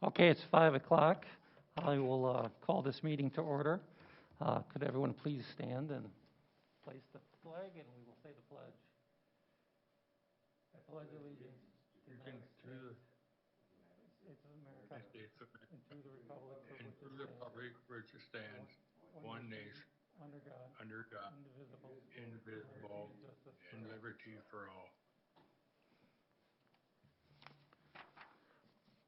Okay, it's 5 o'clock. I will call this meeting to order. Could everyone please stand and place the flag, and we will say the pledge. I pledge allegiance to the United States of America and to the republic for which it stands, one nation, under God, indivisible, and liberty for all.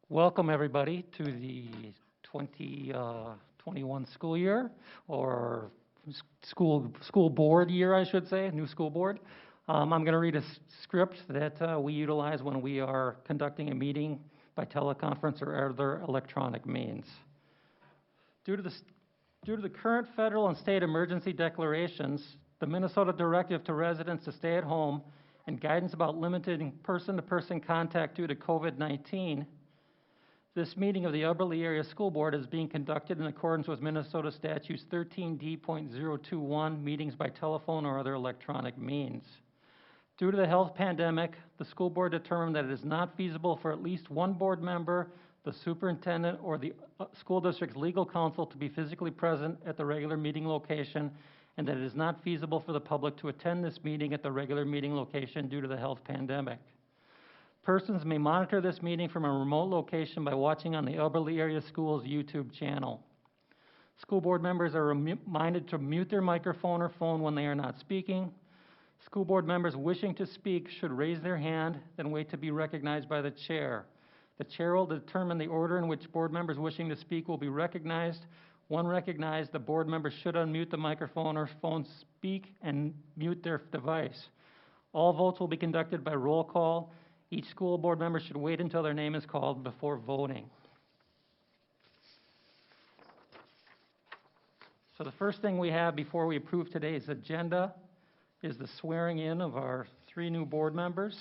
Welcome, everybody, to the 2021 school year, or school board year, I should say, new school board. I'm going to read a script that we utilize when we are conducting a meeting by teleconference or other electronic means. Due to the current federal and state emergency declarations, the Minnesota directive to residents to stay at home, and guidance about limiting person-to-person contact due to COVID-19, this meeting of the Auburn Area School Board is being conducted in accordance with Minnesota Statutes 13D.021, meetings by telephone or other electronic means. Due to the health pandemic, the school board determined that it is not feasible for at least one board member, the superintendent, or the school district's legal counsel to be physically present at the regular meeting location, and that it is not feasible for the public to attend this meeting at the regular meeting location due to the health pandemic. Persons may monitor this meeting from a remote location by watching on the Auburn Area Schools YouTube channel. School board members are reminded to mute their microphone or phone when they are not speaking. School board members wishing to speak should raise their hand, then wait to be recognized by the chair. The chair will determine the order in which board members wishing to speak will be recognized. When recognized, the board member should unmute the microphone or phone, speak, and mute their device. All votes will be conducted by roll call. Each school board member should wait until their name is called before voting. So the first thing we have before we approve today's agenda is the swearing in of our 3 new board members,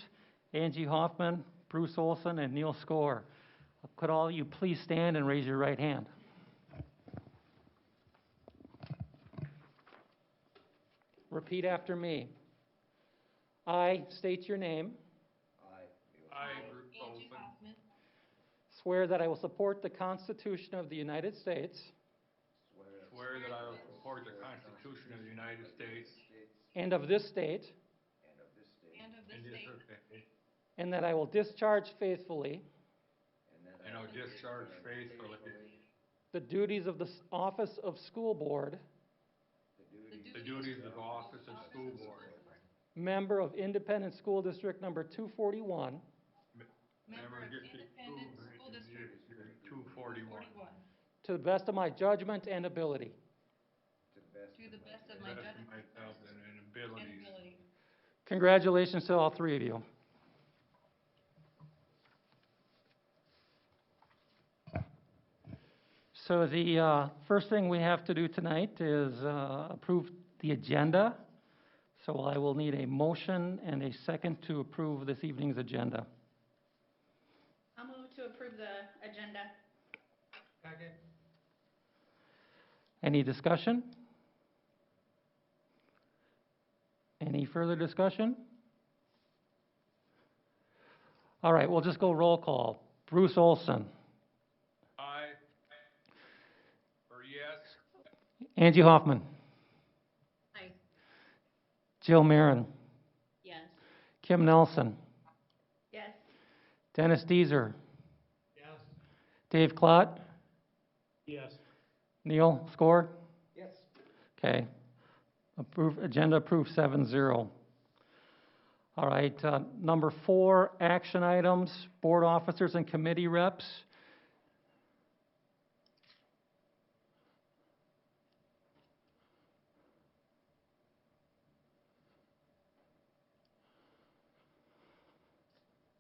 Angie Hoffman, Bruce Olson, and Neil Score. Could all of you please stand and raise your right hand? Repeat after me. I state your name. Angie Hoffman. Swear that I will support the Constitution of the United States. Swear that I will support the Constitution of the United States. And of this state. And that I will discharge faithfully. And I will discharge faithfully. The duties of the office of school board. The duties of the office of school board. Member of Independent School District number 241. Member of Independent School District 241. To the best of my judgment and ability. To the best of my judgment and abilities. Congratulations to all 3 of you. So the first thing we have to do tonight is approve the agenda. So I will need a motion and a second to approve this evening's agenda. I'll move to approve the agenda. Second. Any discussion? Any further discussion? All right, we'll just go roll call. Bruce Olson. Aye. Or yes. Angie Hoffman. Aye. Jill Marin. Yes. Kim Nelson. Yes. Dennis Deezer. Yes. Dave Klott. Yes. Neil Score. Yes. Okay. Agenda approved 7-0. All right, number 4, action items, board officers and committee reps.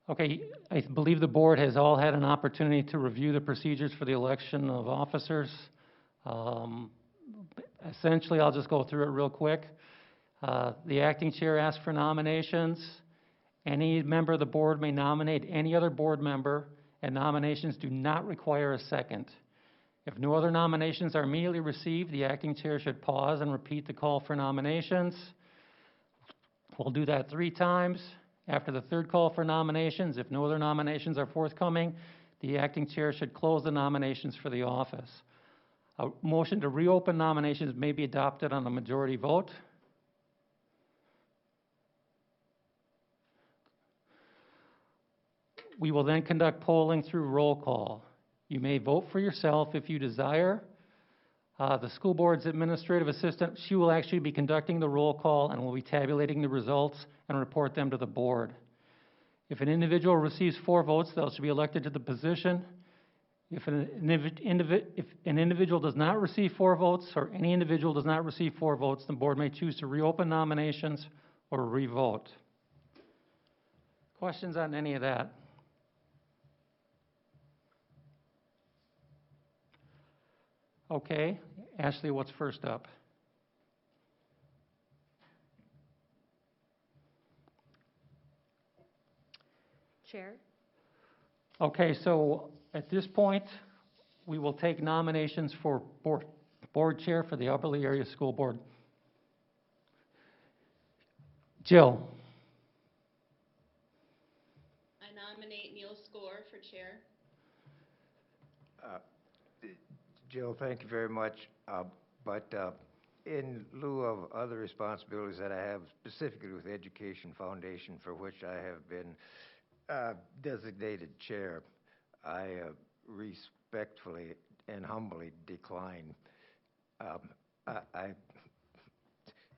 Okay, I believe the board has all had an opportunity to review the procedures for the election of officers. Essentially, I'll just go through it real quick. The acting chair asks for nominations. Any member of the board may nominate any other board member, and nominations do not require a second. If no other nominations are immediately received, the acting chair should pause and repeat the call for nominations. We'll do that 3 times. After the 3rd call for nominations, if no other nominations are forthcoming, the acting chair should close the nominations for the office. A motion to reopen nominations may be adopted on a majority vote. We will then conduct polling through roll call. You may vote for yourself if you desire. The school board's administrative assistant, she will actually be conducting the roll call and will be tabulating the results and report them to the board. If an individual receives 4 votes, they'll be elected to the position. If an individual does not receive 4 votes, or any individual does not receive 4 votes, the board may choose to reopen nominations or re-vote. Questions on any of that? Okay, Ashley, what's first up? Chair. Okay, so at this point, we will take nominations for board chair for the Auburn Area School Board. Jill. I nominate Neil Score for chair. Jill, thank you very much. But in lieu of other responsibilities that I have, specifically with Education Foundation, for which I have been designated chair, I respectfully and humbly decline. I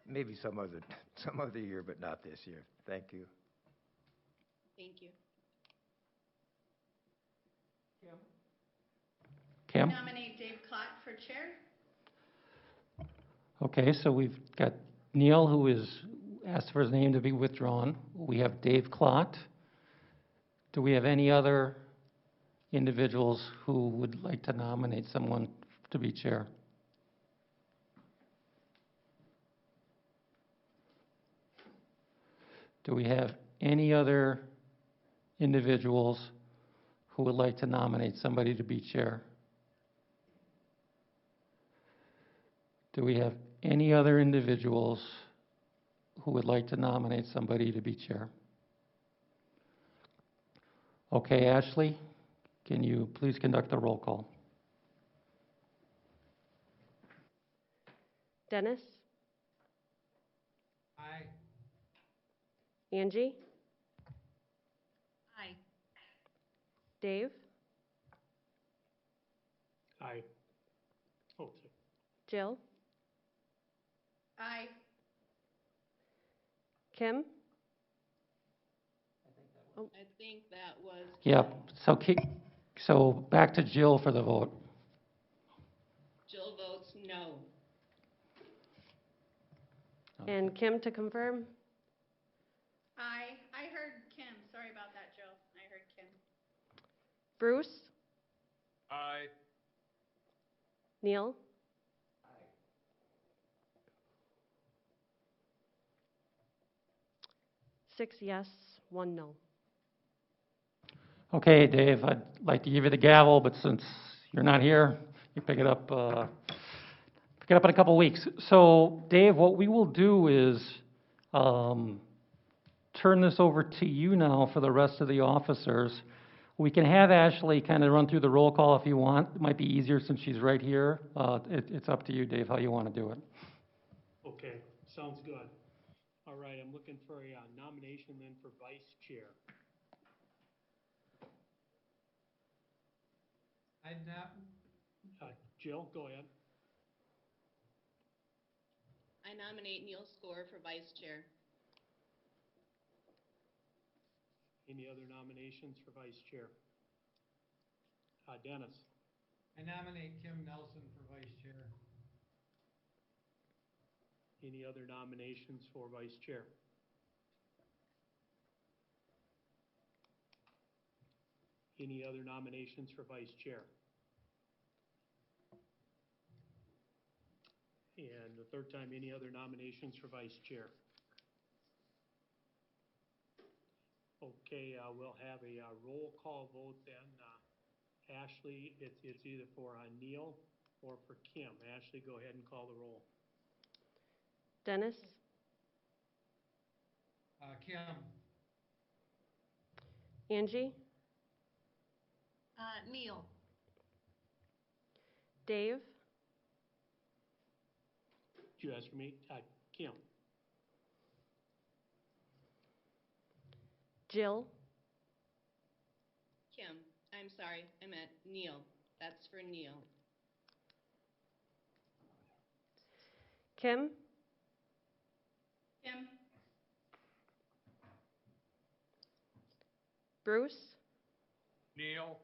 maybe some other year, but not this year. Thank you. Thank you. Kim? Nominate Dave Klott for chair. Okay, so we've got Neil, who is asked for his name to be withdrawn. We have Dave Klott. Do we have any other individuals who would like to nominate someone to be chair? Do we have any other individuals who would like to nominate somebody to be chair? Do we have any other individuals who would like to nominate somebody to be chair? Okay, Ashley, can you please conduct the roll call? Dennis. Aye. Angie. Aye. Dave. Aye. Oh, sorry. Jill. Aye. Kim. I think that was. Yep, so back to Jill for the vote. Jill votes no. And Kim to confirm. Aye. I heard Kim. Sorry about that, Jill. I heard Kim. Bruce. Aye. Neil. 6 yes, 1 no. Okay, Dave, I'd like to give you the gavel, but since you're not here, you pick it up in a couple weeks. So, Dave, what we will do is turn this over to you now for the rest of the officers. We can have Ashley kind of run through the roll call if you want. It might be easier since she's right here. It's up to you, Dave, how you want to do it. Okay, sounds good. All right, I'm looking for a nomination then for vice chair. Jill, go ahead. I nominate Neil Score for vice chair. Any other nominations for vice chair? Dennis. I nominate Kim Nelson for vice chair. Any other nominations for vice chair? Any other nominations for vice chair? And the third time, any other nominations for vice chair? Okay, we'll have a roll call vote then. Ashley, it's either for Neil or for Kim. Ashley, go ahead and call the roll. Dennis. Kim. Angie. Neil. Dave, Did you ask for me? Kim. Jill, Kim. I'm sorry, I meant Neil. That's for Neil. Kim, Kim. Bruce, Neil.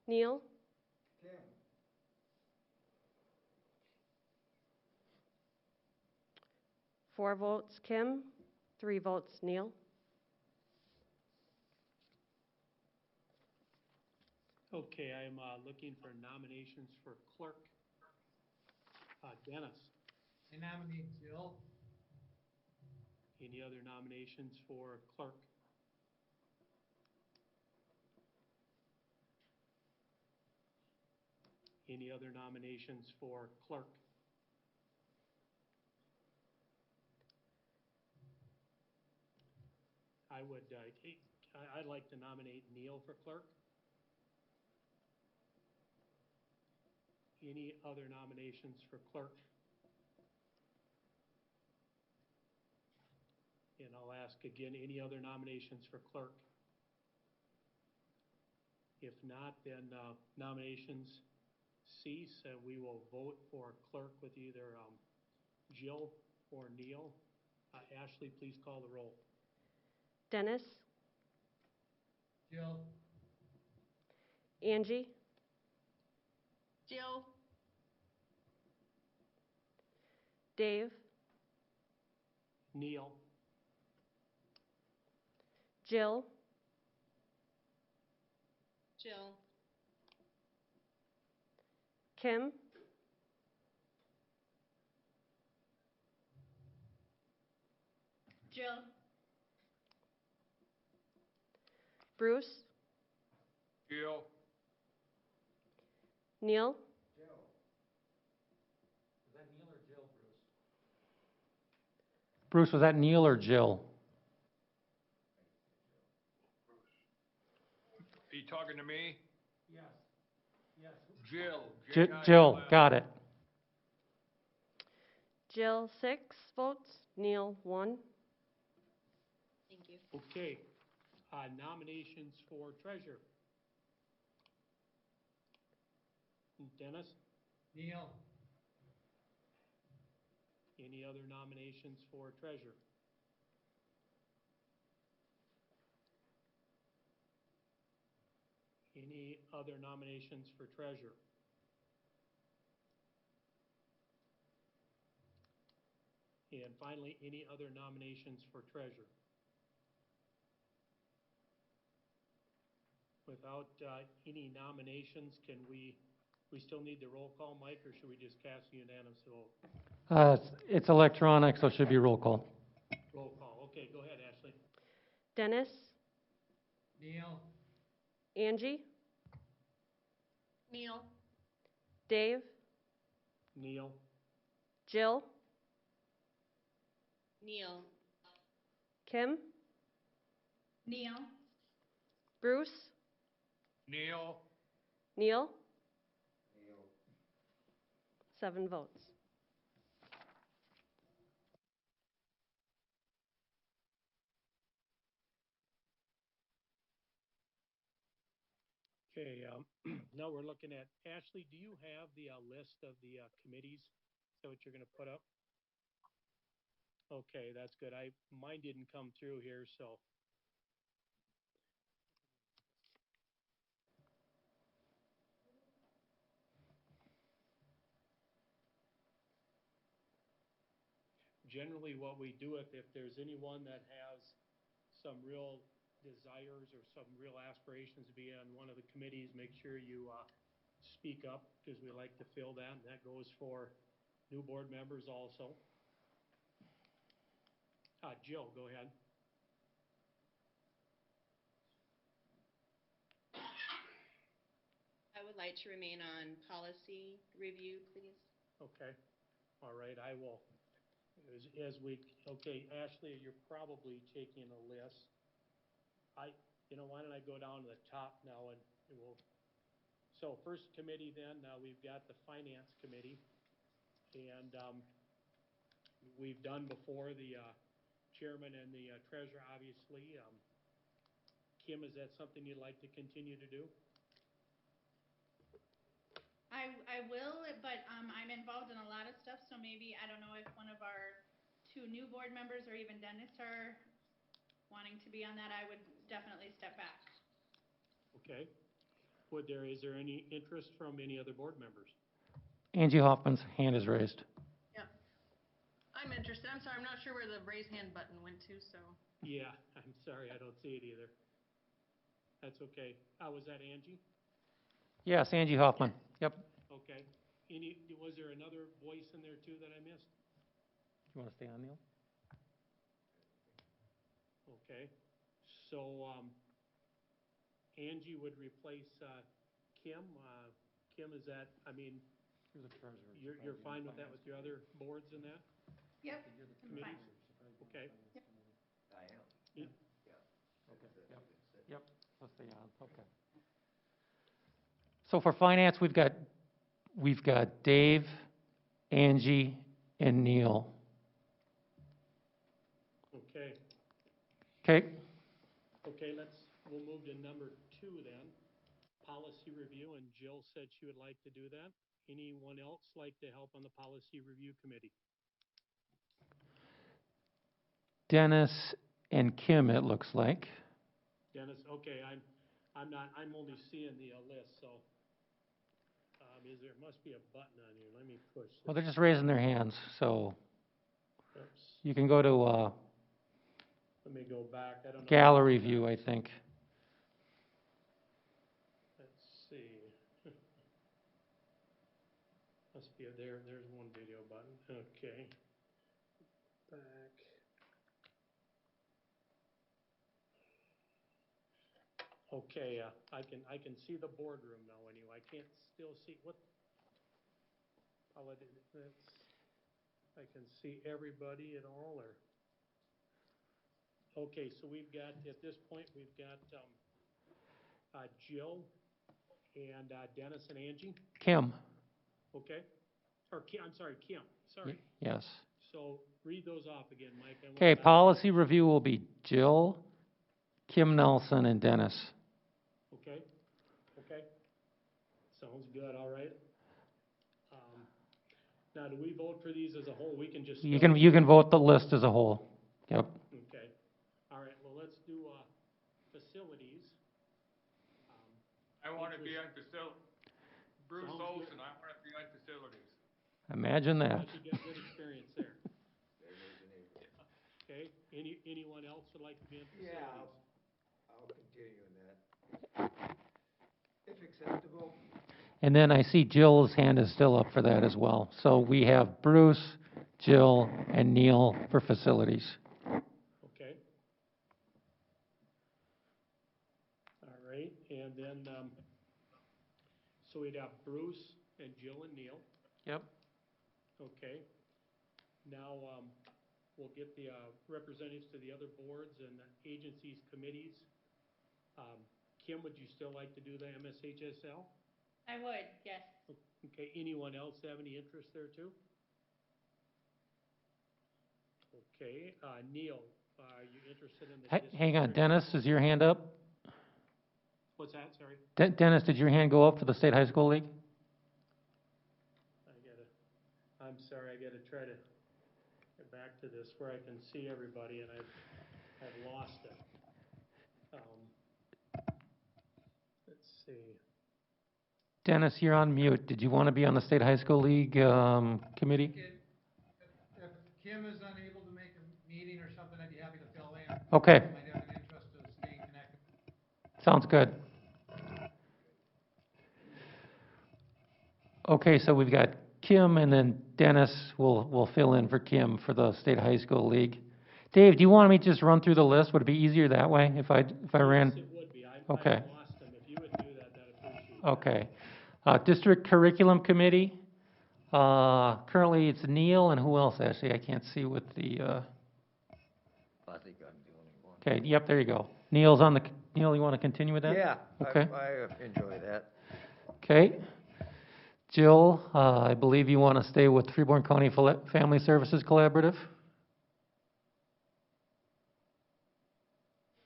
Neil, Kim. 4 votes Kim, 3 votes Neil. Okay, I'm looking for nominations for clerk. Dennis, I nominate Jill. any other nominations for clerk? Any other nominations for clerk? I'd like to nominate Neil for clerk. Any other nominations for clerk? And I'll ask again, any other nominations for clerk? If not, then nominations cease, and we will vote for clerk with either Jill or Neil. Ashley, please call the roll. Dennis, Jill. Angie, Jill. Dave, Neil, Jill, Jill. Kim, Jill. Bruce, Jill. Neil, Jill. Was that Neil or Jill, Bruce? Bruce, was that Neil or Jill? Are you talking to me? Yes. Yes. Jill. Jill, got it. Jill 6 votes, Neil 1. Thank you. okay. Nominations for treasurer. Dennis, Neil. any other nominations for treasurer? Any other nominations for treasurer? And finally, any other nominations for treasurer? Without any nominations, can we still need the roll call, Mike, or should we just cast a unanimous vote? It's electronic, so it should be roll call. Roll call. Okay, go ahead, Ashley. Dennis, Neil. Angie, Neil. Dave, Neil, Jill, Neil. Kim, Neil. Bruce, Neil. Neil, Neil. 7 votes. okay, now we're looking at, Ashley, do you have the list of the committees? Is that what you're going to put up? Okay, that's good. Mine didn't come through here, so. Generally, what we do, if there's anyone that has some real desires or some real aspirations to be on one of the committees, make sure you speak up, because we like to fill that, and that goes for new board members also. Jill, go ahead. I would like to remain on policy review, please. Okay, all right, I will, okay, Ashley, you're probably taking a list. why don't I go down to the top now and we'll, so first committee then, we've got the finance committee. And, we've done before the, chairman and the treasurer, obviously. Kim, is that something you'd like to continue to do? I will, but I'm involved in a lot of stuff, so maybe, I don't know if one of our two new board members or even Dennis are wanting to be on that. I would definitely step back. Okay. Is there any interest from any other board members? Angie Hoffman's hand is raised. Yep. I'm interested. I'm sorry, I'm not sure where the raise hand button went to, so. Yeah, I'm sorry, I don't see it either. That's okay. Was that Angie? Yes, Angie Hoffman. Yep. Okay. Was there another voice in there too that I missed? You want to stay on, Neil? Okay. So, Angie would replace, Kim. Kim, is that, you're fine with that with your other boards and that? Yep, I'm fine. Okay. I am. Yeah. Yeah. Yep. Let's stay on. Okay. So for finance, we've got Dave, Angie, and Neil. Okay. Okay. Okay, we'll move to number 2 then. Policy review, and Jill said she would like to do that. Anyone else like to help on the policy review committee? Dennis and Kim, it looks like. Dennis, okay, I'm only seeing the list, so, there must be a button on here, let me push this. Well, they're just raising their hands, so Oops, you can go to let me go back, I don't know. gallery view, I think. Let's see. Must be there's one video button, okay. Back. Okay, I can see the boardroom now anyway. I can't still see what. I can see everybody at all, or. Okay, so we've got at this point we've got Jill and Dennis and Angie. Kim. Okay, or Kim. I'm sorry, Kim. Sorry. Yes. So read those off again, Mike. Okay, policy review will be Jill, Kim Nelson, and Dennis. Okay, okay. Sounds good, all right. Now, do we vote for these as a whole? We can just. You can vote the list as a whole. Yep. Okay, all right, well, let's do facilities. I want to be on Bruce Sounds Olson, good. I want to be on facilities. Imagine that. You get good experience there. Okay, anyone else would like to be on facilities? Yeah, I'll continue in that. If acceptable. And then I see Jill's hand is still up for that as well. So we have Bruce, Jill, and Neil for facilities. Okay. All right, and then, so we'd have Bruce and Jill and Neil. Yep. Okay. Now, we'll get the representatives to the other boards and agencies, committees. Kim, would you still like to do the MSHSL? I would, yes. Okay, anyone else have any interest there too? Okay, Neil, are you interested in the district? Hang on, Dennis, is your hand up? What's that, sorry? Dennis, did your hand go up for the State High School League? I'm sorry, I gotta try to get back to this where I can see everybody, and I've lost it. Let's see. Dennis, you're on mute. Did you want to be on the State High School League committee? If Kim is unable to make a meeting or something, I'd be happy to fill in. Okay. I might have an interest of staying connected. Sounds good. Okay, so we've got Kim, and then Dennis will fill in for Kim for the State High School League. Dave, do you want me to just run through the list? Would it be easier that way if I ran? Yes, it would be. I Okay. lost them. If you would do that, I'd appreciate it. Okay. District Curriculum Committee. Currently, it's Neil, and who else, actually? I can't see with the... I think I'm the only one. Okay, yep, there you go. Neil, you want to continue with that? Yeah, Okay. I enjoy that. Okay. Jill, I believe you want to stay with Freeborn County Family Services Collaborative?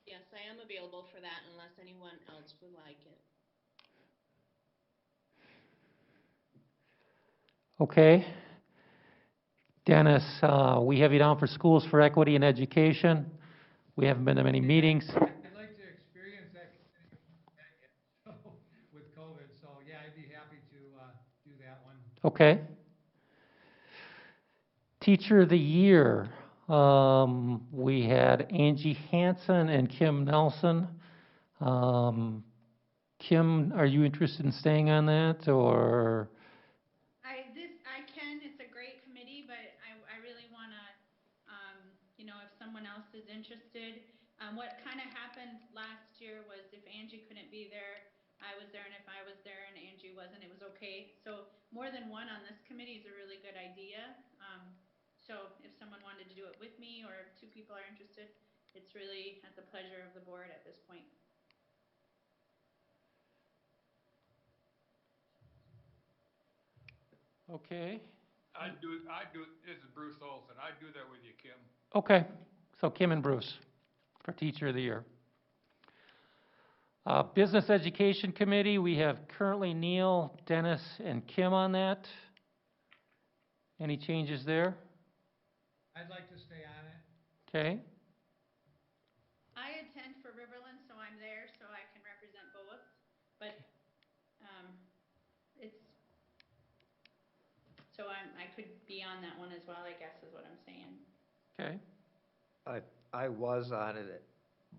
Yes, I am available for that unless anyone else would like it. Okay. Dennis, we have you down for Schools for Equity and Education. We haven't been to many meetings. I'd like to experience that yet, so, with COVID, so yeah, I'd be happy to do that one. Okay. Teacher of the Year, we had Angie Hansen and Kim Nelson. Kim, are you interested in staying on that, or? I can, it's a great committee, but I really wanna, if someone else is interested. What kind of happened last year was if Angie couldn't be there, I was there, and if I was there and Angie wasn't, it was okay. So more than one on this committee is a really good idea. So if someone wanted to do it with me, or if two people are interested, it's really at the pleasure of the board at this point. Okay. This is Bruce Olson. I'd do that with you, Kim. Okay. So Kim and Bruce for Teacher of the Year. Business Education Committee, we have currently Neil, Dennis, and Kim on that. Any changes there? I'd like to stay on it. Okay. I attend for Riverland, so I'm there, so I can represent both. But I could be on that one as well, I guess, is what I'm saying. Okay. I was on it,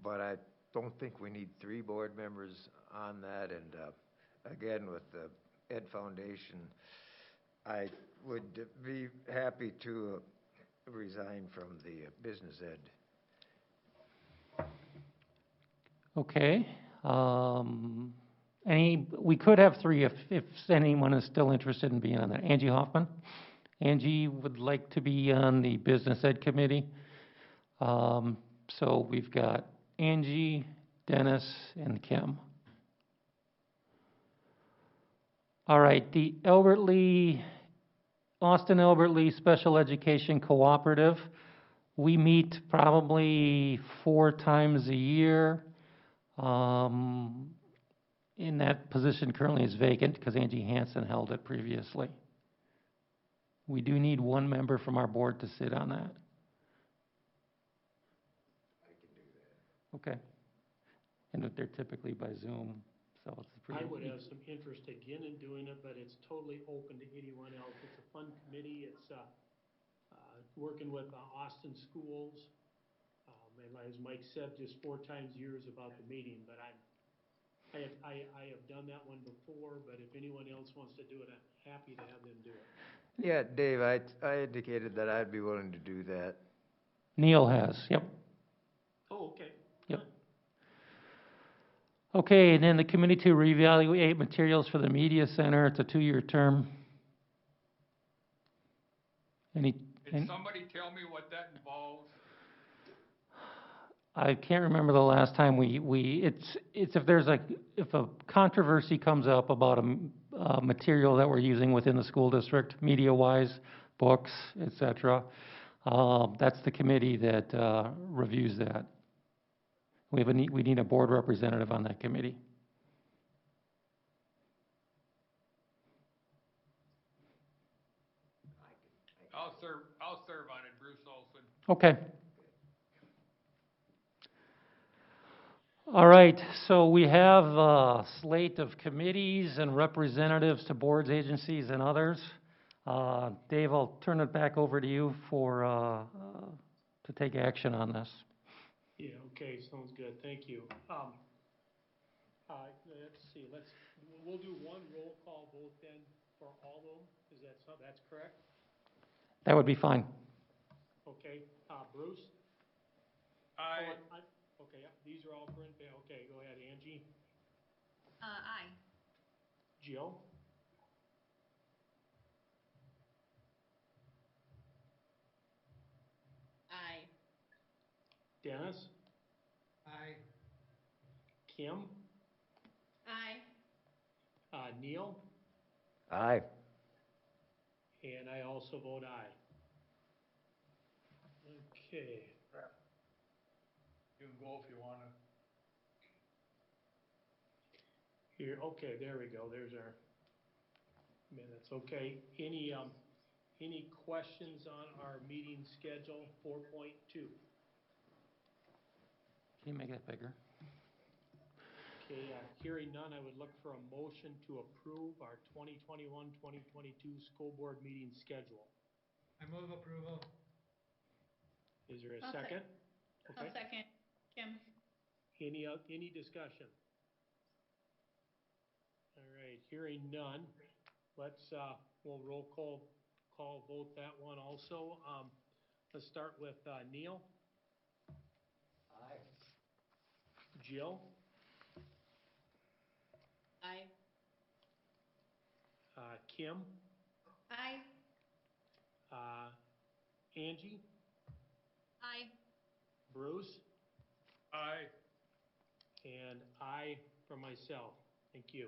but I don't think we need 3 board members on that. And again, with the Ed Foundation, I would be happy to resign from the business ed. Okay. We could have 3 if anyone is still interested in being on that. Angie Hoffman. Angie would like to be on the Business Ed Committee. So we've got Angie, Dennis, and Kim. All right, the Austin Albert Lee Special Education Cooperative. We meet probably 4 times a year. In that position currently is vacant because Angie Hansen held it previously. We do need 1 member from our board to sit on that. I can do that. Okay. And they're typically by Zoom, so it's pretty. I would have some interest again in doing it, but it's totally open to anyone else. It's a fun committee. It's working with Austin schools. And as Mike said, just 4 times a year is about the meeting, but I have done that one before, but if anyone else wants to do it, I'm happy to have them do it. Yeah, Dave, I indicated that I'd be willing to do that. Neil has, yep. Oh, okay. Yep. Okay, and then the committee to reevaluate materials for the media center. It's a 2-year term. Can somebody tell me what that involves? I can't remember the last time it's if a controversy comes up about a material that we're using within the school district, media-wise, books, etc. That's the committee that reviews that. We need a board representative on that committee. I'll serve on it, Bruce Olson. Okay. All right, so we have a slate of committees and representatives to boards, agencies, and others. Dave, I'll turn it back over to you to take action on this. Yeah, okay, sounds good. Thank you. Let's see, we'll do 1 roll call vote then for all of them. That's correct? That would be fine. Okay, Bruce? Aye. Okay, these are all for in favor. Okay, go ahead, Angie. Aye. Jill? Aye. Dennis? Aye. Kim, Aye. Neil, Aye. and I also vote aye. Okay. You can go if you wanna. Here, okay, there we go. There's our minutes. Okay. Any questions on our meeting schedule 4.2? Can you make that bigger? Okay, hearing none, I would look for a motion to approve our 2021-2022 school board meeting schedule. I move approval. Is there a I'll second? I'll second. Kim? Any discussion? All right, hearing none, we'll roll call vote that one also. Let's start with Neil. Aye. Jill, Aye. Kim, Aye. Angie, Aye. Bruce, Aye. and I for myself. Thank you.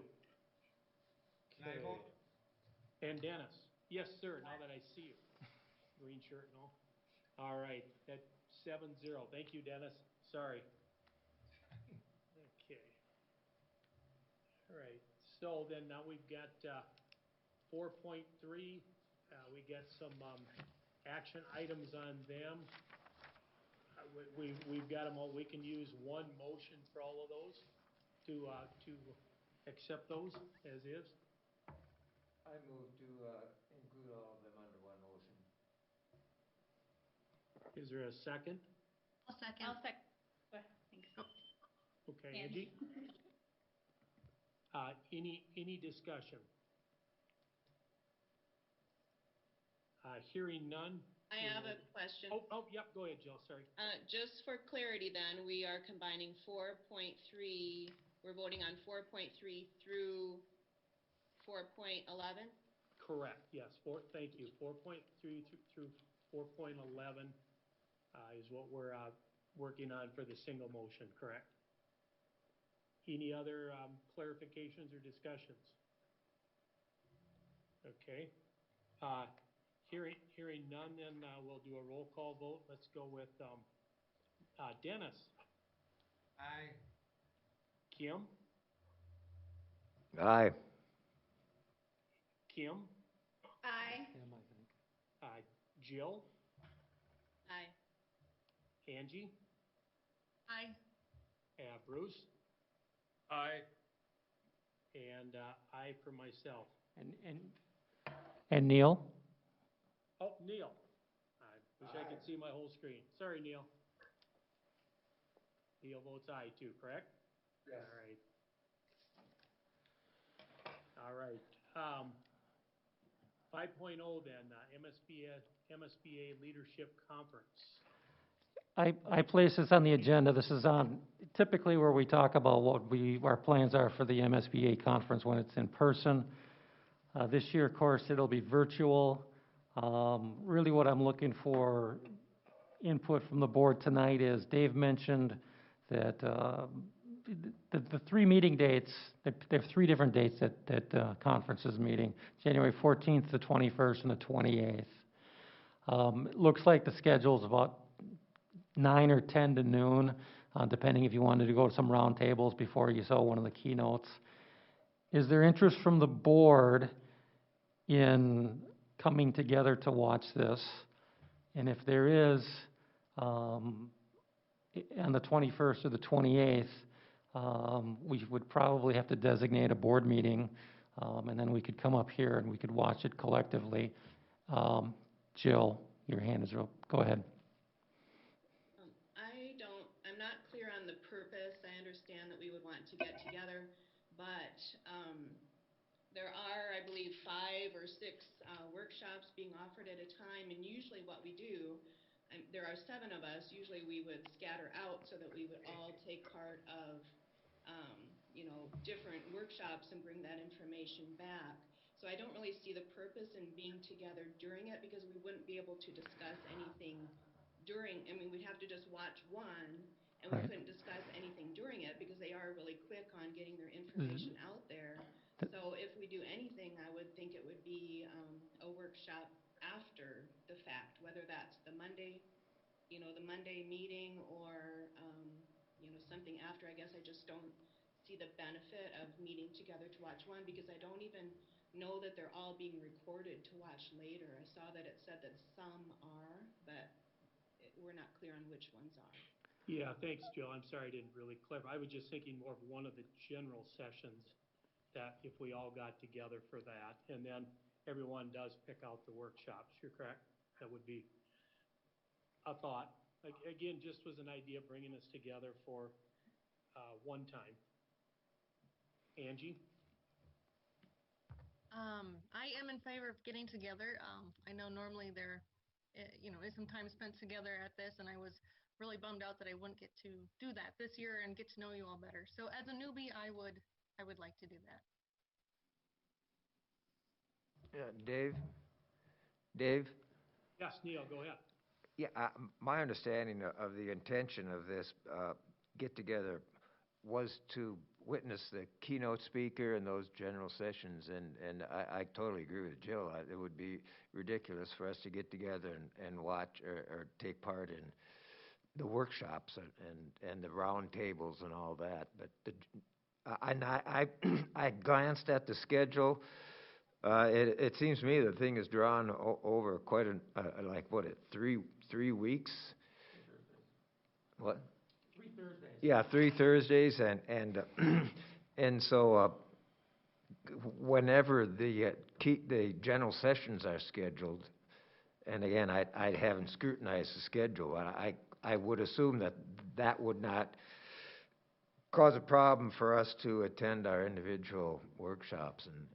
Can I vote? And Dennis. Yes, sir, now that I see you. Green shirt and all. All right, that's 7-0. Thank you, Dennis. Sorry. Okay. All right, so then now we've got 4.3. We got some action items on them. We've got them all. We can use one motion for all of those to accept those as is. I move to include all of them under one motion. Is there a second? I'll second. I'll second. Go ahead. Thanks. Okay, Angie. Angie? Any discussion? Hearing none. I have a question. Yep, go ahead, Jill, sorry. Just for clarity then, we are combining 4.3, we're voting on 4.3 through 4.11? Correct, yes, thank you. 4.3 through 4.11 is what we're working on for the single motion, correct? Any other clarifications or discussions? Okay. Hearing none, then we'll do a roll call vote. Let's go with Dennis. Aye. Kim? Aye. Kim? Aye. Kim, I think. Jill? Aye. Angie? Aye. Bruce? Aye. And I for myself. And Neil? Oh, Neil. I wish I could see my whole screen. Sorry, Neil. Neil votes aye too, correct? Yes. All right. 5.0 then, MSBA Leadership Conference. I place this on the agenda. This is on typically where we talk about what our plans are for the MSBA conference when it's in person. This year, of course, it'll be virtual. Really what I'm looking for input from the board tonight is Dave mentioned that the three meeting dates, they have three different dates that conference is meeting, January 14th, the 21st, and the 28th. It looks like the schedule's about 9 or 10 to noon, depending if you wanted to go to some round tables before you saw one of the keynotes. Is there interest from the board in coming together to watch this? And if there is, on the 21st or the 28th, we would probably have to designate a board meeting, and then we could come up here and we could watch it collectively. Jill, your hand is up. Go ahead. I'm not clear on the purpose. I understand that we would want to get together, but there are, I believe, 5 or 6 workshops being offered at a time, and usually what we do, there are 7 of us, usually we would scatter out so that we would all take part of, different workshops and bring that information back. So I don't really see the purpose in being together during it because we wouldn't be able to discuss anything during, we'd have to just watch one and we Right. couldn't discuss anything during it because they are really quick on getting their information out there. So if we do anything, I would think it would be a workshop after the fact, whether that's the Monday meeting or, something after. I guess I just don't see the benefit of meeting together to watch one because I don't even know that they're all being recorded to watch later. I saw that it said that some are, but we're not clear on which ones are. Yeah, thanks, Jill. I'm sorry I didn't really clarify. I was just thinking more of one of the general sessions that if we all got together for that, and then everyone does pick out the workshops. You're correct? That would be a thought. Again, just was an idea bringing us together for one time. Angie? I am in favor of getting together. I know normally there, is some time spent together at this, and I was really bummed out that I wouldn't get to do that this year and get to know you all better. So as a newbie, I would like to do that. Yeah, Dave? Dave? Yes, Neil, go ahead. Yeah, my understanding of the intention of this get-together was to witness the keynote speaker and those general sessions, and I totally agree with Jill. It would be ridiculous for us to get together and watch or take part in the workshops and the round tables and all that. But I glanced at the schedule. It seems to me the thing is drawn over quite three weeks. What? 3 Thursdays. Yeah, 3 Thursdays, and so whenever the general sessions are scheduled, and again, I haven't scrutinized the schedule. I would assume that would not cause a problem for us to attend our individual workshops, and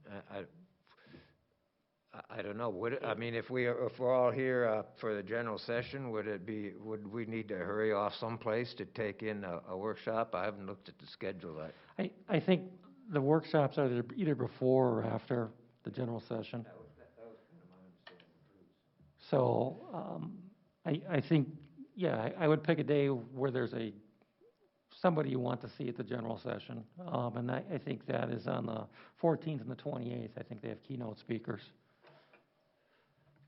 I don't know. If we're all here for the general session, would we need to hurry off someplace to take in a workshop? I haven't looked at the schedule. I think the workshops are either before or after the general session. That was kind of my understanding too. So I think, yeah, I would pick a day where there's somebody you want to see at the general session. And I think that is on the 14th and the 28th. I think they have keynote speakers.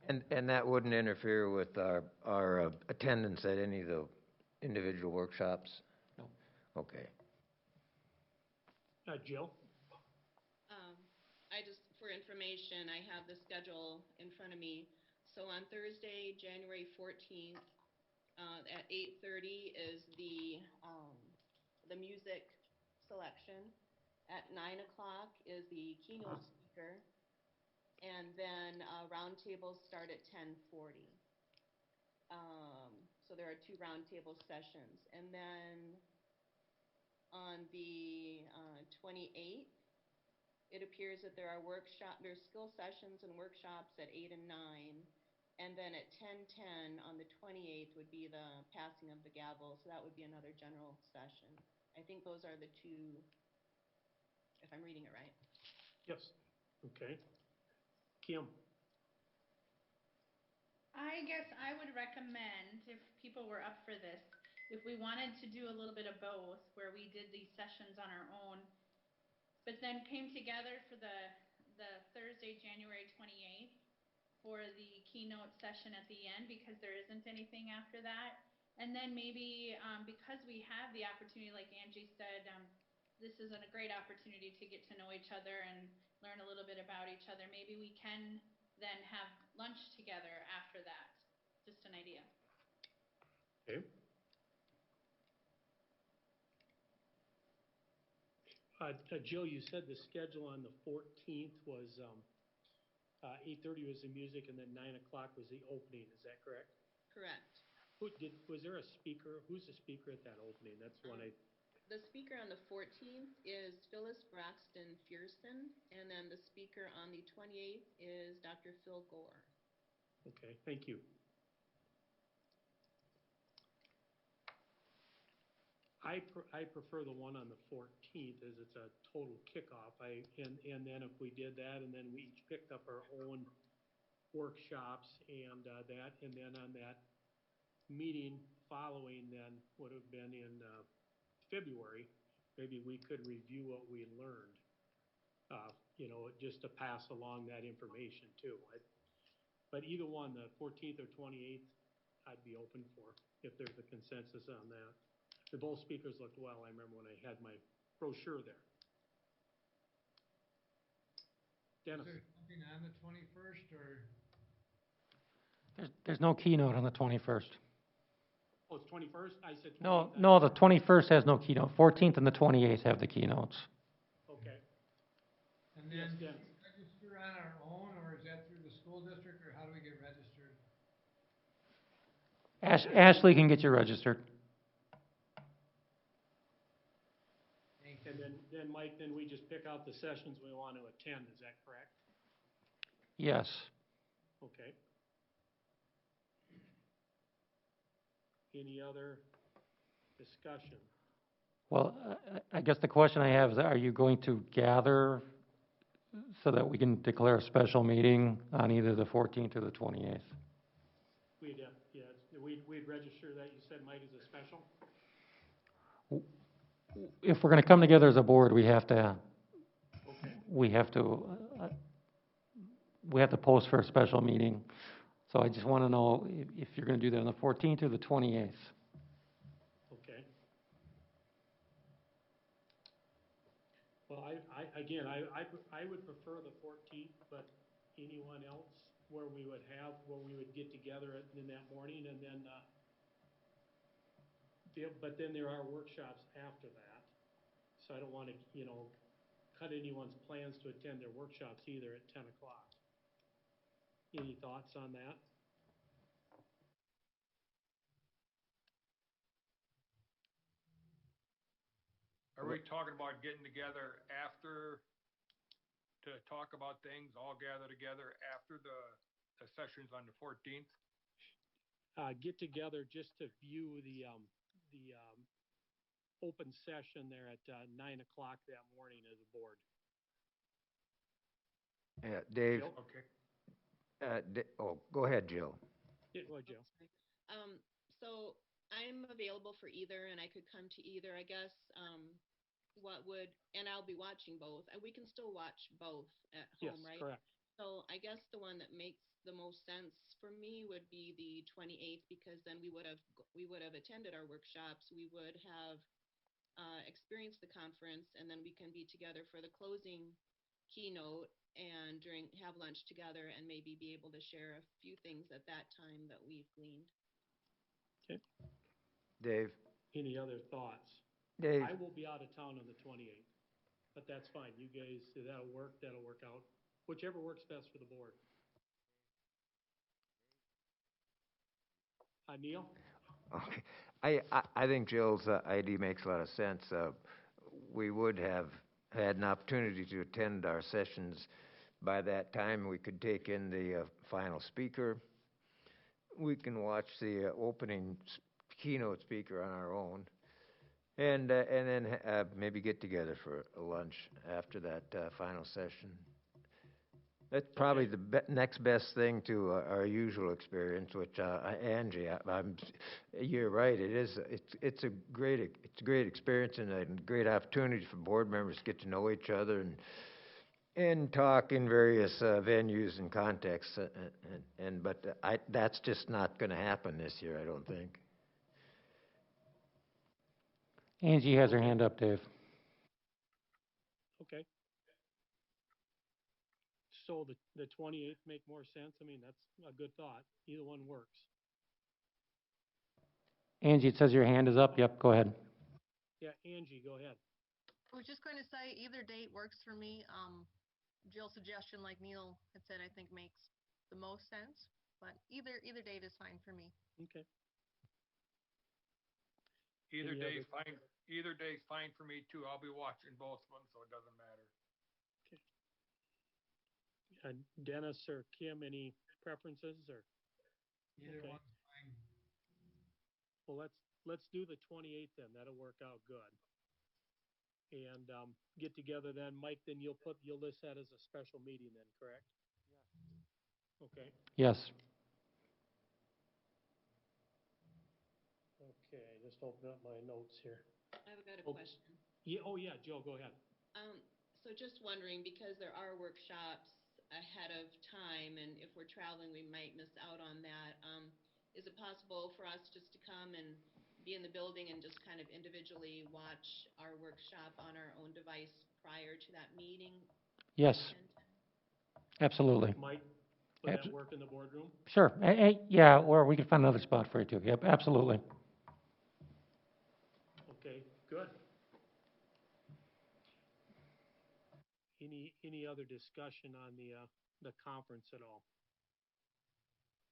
And that wouldn't interfere with our attendance at any of the individual workshops? No. Okay. Jill? For information, I have the schedule in front of me. So on Thursday, January 14th, at 8:30 is the music selection. At 9 o'clock is the keynote speaker. And then roundtables start at 10:40. So there are 2 roundtable sessions. And then on the 28th, it appears that there's skill sessions and workshops at 8 and 9. And then at 10:10 on the 28th would be the passing of the gavel. So that would be another general session. I think those are the 2, if I'm reading it right. Yes. Okay. Kim? I guess I would recommend, if people were up for this, if we wanted to do a little bit of both, where we did these sessions on our own, but then came together for the Thursday, January 28th, for the keynote session at the end, because there isn't anything after that. And then maybe because we have the opportunity, like Angie said, this is a great opportunity to get to know each other and learn a little bit about each other. Maybe we can then have lunch together after that. Just an idea. Okay. Jill, you said the schedule on the 14th was 8:30 was the music, and then 9 o'clock was the opening. Is that correct? Correct. Was there a speaker? Who's the speaker at that opening? That's one I... The speaker on the 14th is Phyllis Braxton Fearson, and then the speaker on the 28th is Dr. Phil Gore. Okay, thank you. I prefer the one on the 14th, as it's a total kickoff. And then if we did that, and then we each picked up our own workshops and then on that meeting following then would have been in February. Maybe we could review what we learned, just to pass along that information too. But either one, the 14th or 28th, I'd be open for, if there's a consensus on that. Both speakers looked well. I remember when I had my brochure there. Dennis? Is there something on the 21st, or? There's no keynote on the 21st. Oh, it's 21st? I said 28th. No, the 21st has no keynote. 14th and the 28th have the keynotes. Okay. And Yes, then, do Dennis. we register on our own, or is that through the school district, or how do we get registered? Ashley can get you registered. Thank you. And then Mike, then we just pick out the sessions we want to attend, is that correct? Yes. Okay. Any other discussion? Well, I guess the question I have is, are you going to gather so that we can declare a special meeting on either the 14th or the 28th? We'd register that, you said, Mike, as a special? If we're going to come together as a board, we have to post for a special meeting. So I just want to know if you're going to do that on the 14th or the 28th. Okay. Well, I would prefer the 14th, but anyone else where we would get together in that morning, and then, but then there are workshops after that. So I don't want to, cut anyone's plans to attend their workshops either at 10 o'clock. Any thoughts on that? Are we talking about getting together after to talk about things, all gather together after the sessions on the 14th? Get together just to view the open session there at 9 o'clock that morning as a board. Yeah, Dave. Jill? Okay. Go ahead, Jill. Yeah, go ahead, Jill. So I'm available for either, and I could come to either, I guess. And I'll be watching both. We can still watch both at home, Yes, right? correct. So I guess the one that makes the most sense for me would be the 28th, because then we would have attended our workshops. We would have experienced the conference, and then we can be together for the closing keynote and have lunch together, and maybe be able to share a few things at that time that we've gleaned. Okay. Dave. Any other thoughts? Dave. I will be out of town on the 28th, but that's fine. You guys, that'll work out. Whichever works best for the board. Neil? Okay. I think Jill's idea makes a lot of sense. We would have had an opportunity to attend our sessions. By that time, we could take in the final speaker. We can watch the opening keynote speaker on our own, and then maybe get together for a lunch after that final session. That's probably the next best thing to our usual experience, which Angie, you're right. It's a great experience and a great opportunity for board members to get to know each other and talk in various venues and contexts. But that's just not going to happen this year, I don't think. Angie has her hand up, Dave. Okay. So the 28th make more sense? I mean, that's a good thought. Either one works. Angie, it says your hand is up. Yep, go ahead. Yeah, Angie, go ahead. I was just going to say either date works for me. Jill's suggestion, like Neil had said, I think makes the most sense, but either date is fine for me. Okay. Either day's fine for me too. I'll be watching both of them, so it doesn't matter. Okay. Dennis or Kim, any preferences or? Either one's fine. Well, let's do the 28th then. That'll work out good. And get together then, Mike. Then you'll list that as a special meeting then, correct? Yeah. Okay. Yes. just open up my notes here. I've got a Oh. question. Yeah, oh yeah, Joe, go ahead. So just wondering, because there are workshops ahead of time, and if we're traveling, we might miss out on that. Is it possible for us just to come and be in the building and just kind of individually watch our workshop on our own device prior to that meeting? Yes, absolutely. Mike, would that work in the boardroom? Sure. Yeah, or we could find another spot for you too. Yep, absolutely. Okay, good. Any other discussion on the conference at all?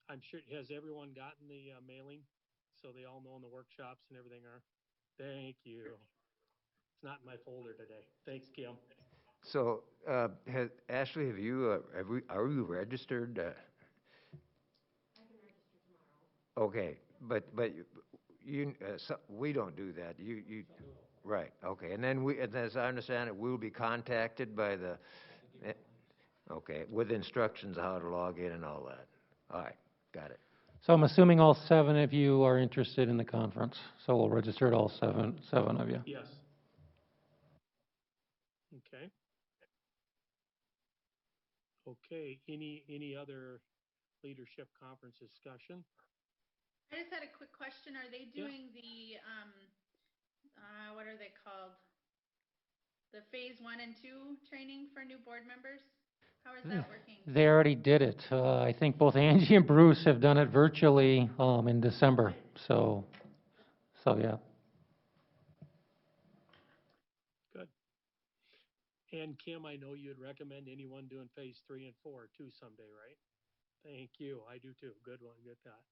I'm sure, has everyone gotten the mailing, so they all know when the workshops and everything are? Thank you. It's not in my folder today. Thanks, Kim. So, Ashley, are you registered? Okay, but we don't do that. Right, okay. And then and as I understand it, we'll be contacted by okay, with instructions how to log in and all that. All right, got it. So I'm assuming all 7 of you are interested in the conference. So we'll register all seven of you. Yes. Okay. Okay, any other leadership conference discussion? I just had a quick question. Are they doing the, what are they called? The phase 1 and 2 training for new board members? How is that working? They already did it. I think both Angie and Bruce have done it virtually in December. So yeah. Good. And Kim, I know you'd recommend anyone doing phase 3 and 4 too someday, right? Thank you. I do too. Good one. Good thought.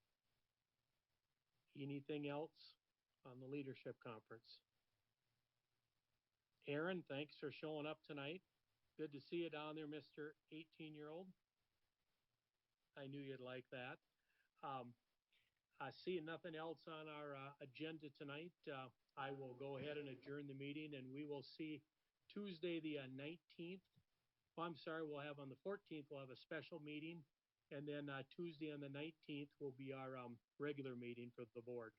Anything else on the leadership conference? Aaron, thanks for showing up tonight. Good to see you down there, Mr. 18-year-old. I knew you'd like that. I see nothing else on our agenda tonight. I will go ahead and adjourn the meeting, and we will see Tuesday the 19th. Well, I'm sorry, we'll have on the 14th, we'll have a special meeting, and then Tuesday on the 19th will be our regular meeting for the board.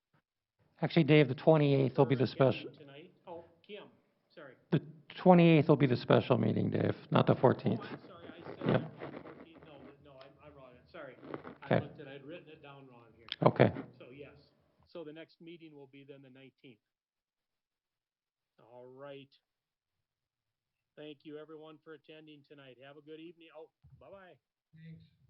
Actually, Dave, the 28th will be the special. Tonight. Oh, Kim, sorry. The 28th will be the special meeting, Dave, not the 14th. Oh, I'm sorry, I said Yep. that wrong. 14th. No, I'm wrong. Sorry. Okay. I'd written it down wrong here. Okay. So yes. So the next meeting will be then the 19th. All right. Thank you everyone for attending tonight. Have a good evening. Oh, bye-bye. Thanks.